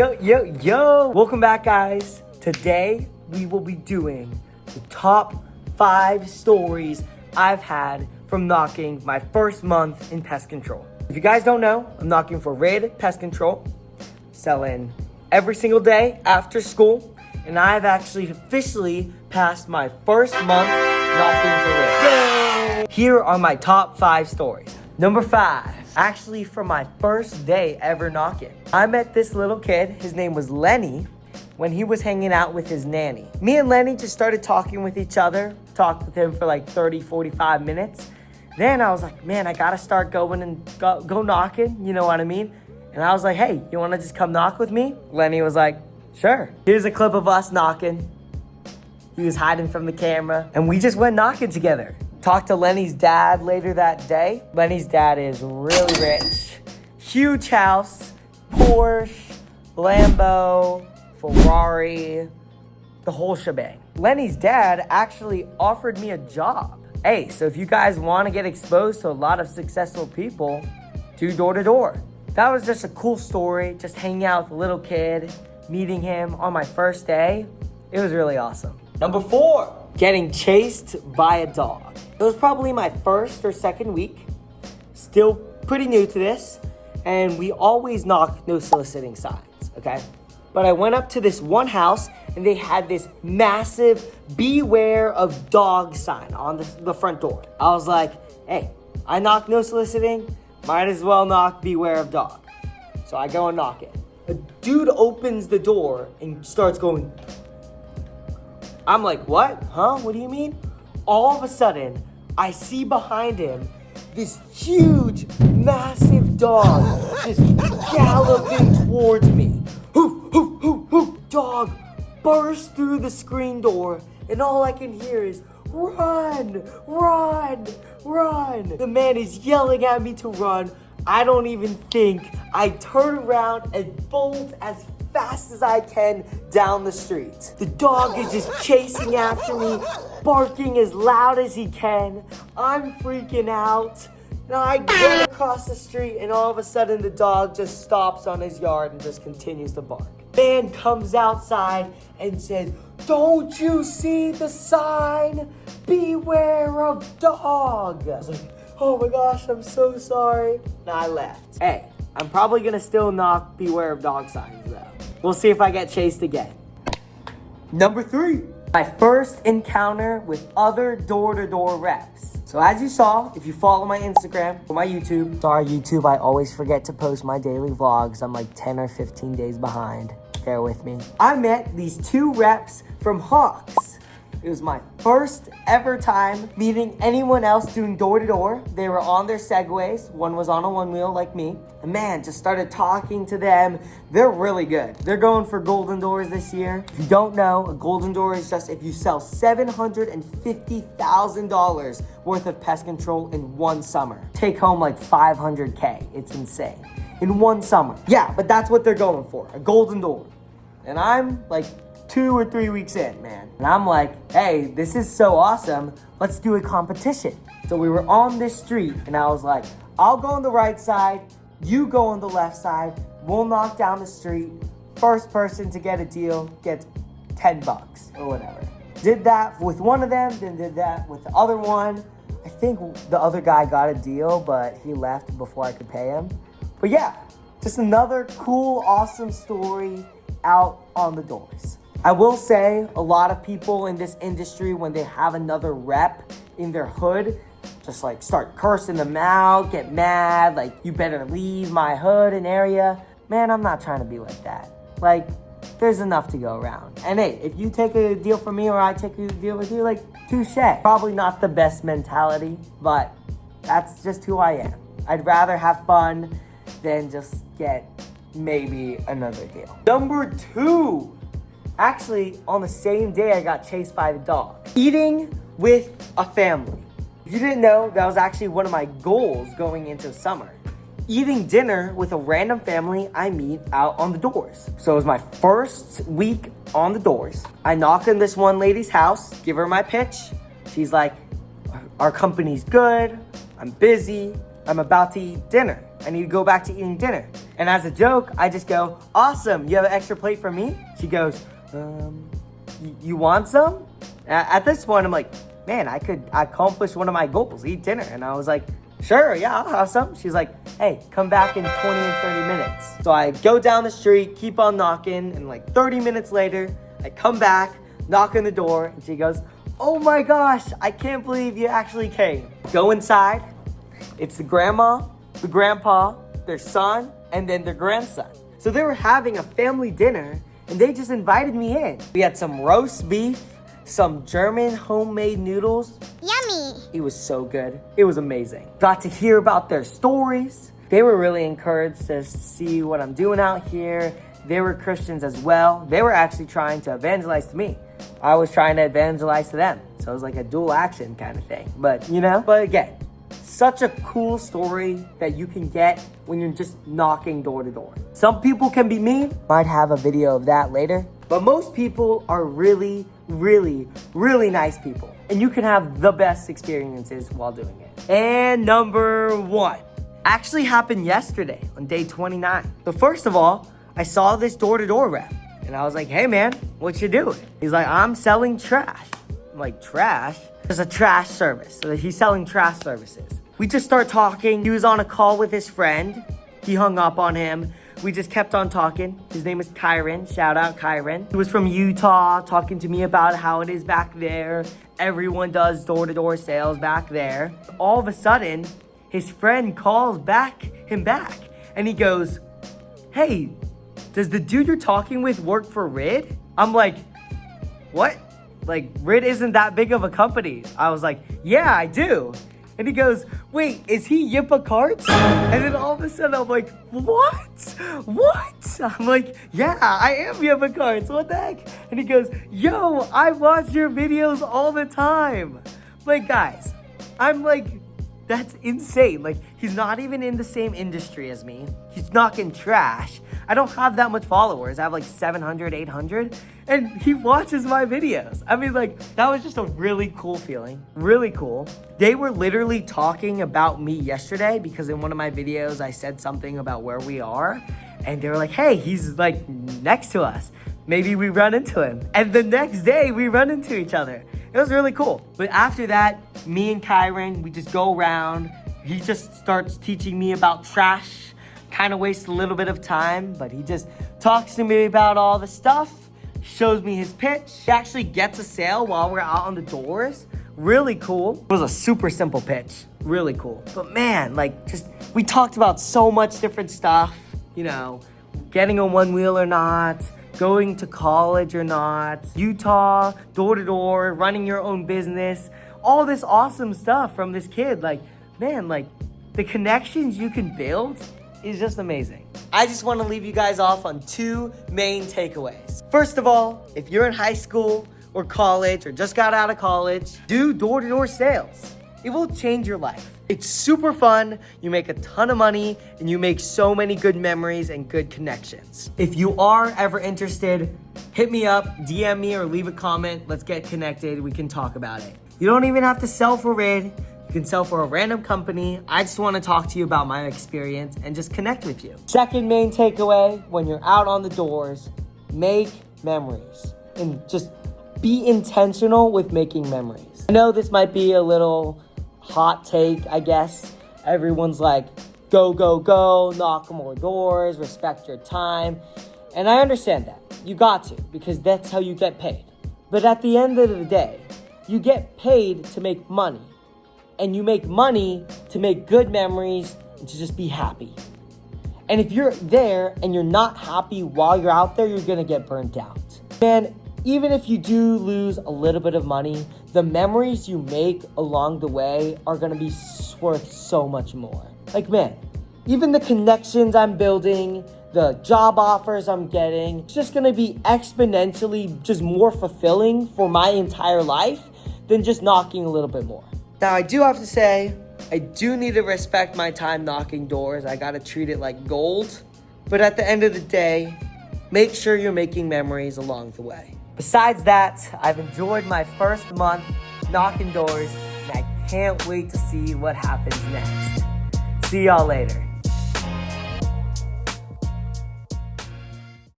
Yo! Welcome back, guys. Today, we will be doing the top 5 stories I've had from knocking my first month in pest control. If you guys don't know, I'm knocking for Red Pest Control, selling every single day after school, and I've actually officially passed my first month knocking for Red. Yay! Here are my top 5 stories. Number 5. Actually, from my first day ever knocking, I met this little kid. His name was Lenny when he was hanging out with his nanny. Me and Lenny just started talking with each other, talked with him for like 30, 45 minutes. Then I was like, man, I gotta start going and go knocking, you know what I mean? And I was like, hey, you wanna just come knock with me? Lenny was like, sure. Here's a clip of us knocking. He was hiding from the camera, and we just went knocking together. Talked to Lenny's dad later that day. Lenny's dad is really rich. Huge house, Porsche, Lambo, Ferrari, the whole shebang. Lenny's dad actually offered me a job. Hey, so if you guys want to get exposed to a lot of successful people, do door to door. That was just a cool story, just hanging out with a little kid, meeting him on my first day. It was really awesome. Number 4, getting chased by a dog. It was probably my first or second week. Still pretty new to this. And we always knock no soliciting signs, okay? But I went up to this one house and they had this massive beware of dog sign on the front door. I was like, hey, I knock no soliciting, might as well knock beware of dog. So I go and knock it. A dude opens the door and starts going. I'm like, what? Huh? What do you mean? All of a sudden, I see behind him this huge, massive dog just galloping towards me. Hoof, hoof, hoof, hoof. Dog bursts through the screen door, and all I can hear is, run, run, run. The man is yelling at me to run. I don't even think. I turn around and bolt as fast as I can down the street. The dog is just chasing after me, barking as loud as he can. I'm freaking out. And I get across the street, and all of a sudden the dog just stops on his yard and just continues to bark. Man comes outside and says, don't you see the sign? Beware of dog. I was like, oh my gosh, I'm so sorry. And I left. Hey, I'm probably gonna still knock beware of dog signs though. We'll see if I get chased again. Number 3, my first encounter with other door-to-door reps. So as you saw, if you follow my Instagram or my YouTube, sorry YouTube, I always forget to post my daily vlogs. I'm like 10 or 15 days behind. Bear with me. I met these 2 reps from Hawks. It was my first ever time meeting anyone else doing door-to-door. They were on their Segways. One was on a one-wheel like me. And man, just started talking to them. They're really good. They're going for golden doors this year. If you don't know, a golden door is just if you sell $750,000 worth of pest control in one summer. Take home like $500K. It's insane. In one summer. Yeah, but that's what they're going for, a golden door. And I'm like 2 or 3 weeks in, man. And I'm like, hey, this is so awesome. Let's do a competition. So we were on this street and I was like, I'll go on the right side. You go on the left side. We'll knock down the street. First person to get a deal gets $10 or whatever. Did that with one of them, then did that with the other one. I think the other guy got a deal, but he left before I could pay him. But yeah, just another cool, awesome story out on the doors. I will say a lot of people in this industry, when they have another rep in their hood, just like start cursing them out, get mad, like you better leave my hood and area. Man, I'm not trying to be like that. Like, there's enough to go around. And hey, if you take a deal from me or I take a deal with you, like, touche. Probably not the best mentality, but that's just who I am. I'd rather have fun than just get maybe another deal. Number 2. Actually, on the same day, I got chased by the dog. Eating with a family. If you didn't know, that was actually one of my goals going into summer. Eating dinner with a random family I meet out on the doors. So it was my first week on the doors. I knock on this one lady's house, give her my pitch. She's like, our company's good, I'm busy, I'm about to eat dinner. I need to go back to eating dinner. And as a joke, I just go, awesome, you have an extra plate for me? She goes, you want some? At this point, I'm like, man, I could accomplish one of my goals, eat dinner. And I was like, sure, yeah, I'll have some. She's like, hey, come back in 20 and 30 minutes. So I go down the street, keep on knocking, and like 30 minutes later, I come back, knock on the door, and she goes, oh my gosh, I can't believe you actually came. Go inside. It's the grandma, the grandpa, their son, and then their grandson. So they were having a family dinner, and they just invited me in. We had some roast beef, some German homemade noodles. Yummy. It was so good. It was amazing. Got to hear about their stories. They were really encouraged to see what I'm doing out here. They were Christians as well. They were actually trying to evangelize to me. I was trying to evangelize to them. So it was like a dual action kind of thing. But again, such a cool story that you can get when you're just knocking door to door. Some people can be mean. Might have a video of that later. But most people are really, really, really nice people. And you can have the best experiences while doing it. And number 1 actually happened yesterday on day 29. So first of all, I saw this door-to-door rep. And I was like, hey man, what you doing? He's like, I'm selling trash. I'm like, trash? There's a trash service. So he's selling trash services. We just start talking. He was on a call with his friend. He hung up on him. We just kept on talking. His name is Kyron. Shout out Kyron. He was from Utah, talking to me about how it is back there. Everyone does door-to-door sales back there. All of a sudden, his friend calls him back. And he goes, hey, does the dude you're talking with work for RID? I'm like, what? Like, RID isn't that big of a company. I was like, yeah, I do. And he goes, wait, is he Yippa Carts? And then all of a sudden I'm like, what? I'm like, yeah, I am Yippa Carts. What the heck? And he goes, yo, I watch your videos all the time. Like, guys, I'm like, that's insane. Like, he's not even in the same industry as me. He's knocking trash. I don't have that much followers. I have like 700, 800. And he watches my videos. I mean, like, that was just a really cool feeling. Really cool. They were literally talking about me yesterday because in one of my videos, I said something about where we are. And they were like, hey, he's like next to us. Maybe we run into him. And the next day, we run into each other. It was really cool. But after that, me and Kyron, we just go around. He just starts teaching me about trash. Kind of wastes a little bit of time, but he just talks to me about all the stuff, shows me his pitch. He actually gets a sale while we're out on the doors. Really cool. It was a super simple pitch. Really cool. But man, like, just, we talked about so much different stuff. You know, getting a one wheel or not, going to college or not, Utah, door to door, running your own business, all this awesome stuff from this kid. Like, man, like, the connections you can build is just amazing. I just want to leave you guys off on 2 main takeaways. First of all, if you're in high school or college or just got out of college, do door-to-door sales. It will change your life. It's super fun, you make a ton of money, and you make so many good memories and good connections. If you are ever interested, hit me up, DM me, or leave a comment. Let's get connected. We can talk about it. You don't even have to sell for RID. You can sell for a random company. I just want to talk to you about my experience and just connect with you. Second main takeaway, when you're out on the doors, make memories and just be intentional with making memories. I know this might be a little hot take, I guess. Everyone's like, go, go, go, knock more doors, respect your time. And I understand that. You got to, because that's how you get paid. But at the end of the day, you get paid to make money. And you make money to make good memories and to just be happy. And if you're there and you're not happy while you're out there, you're gonna get burnt out. And even if you do lose a little bit of money, the memories you make along the way are gonna be worth so much more. Like, man, even the connections I'm building, the job offers I'm getting, it's just gonna be exponentially just more fulfilling for my entire life than just knocking a little bit more. Now, I do have to say, I do need to respect my time knocking doors. I gotta treat it like gold. But at the end of the day, make sure you're making memories along the way. Besides that, I've enjoyed my first month knocking doors, and I can't wait to see what happens next. See y'all later.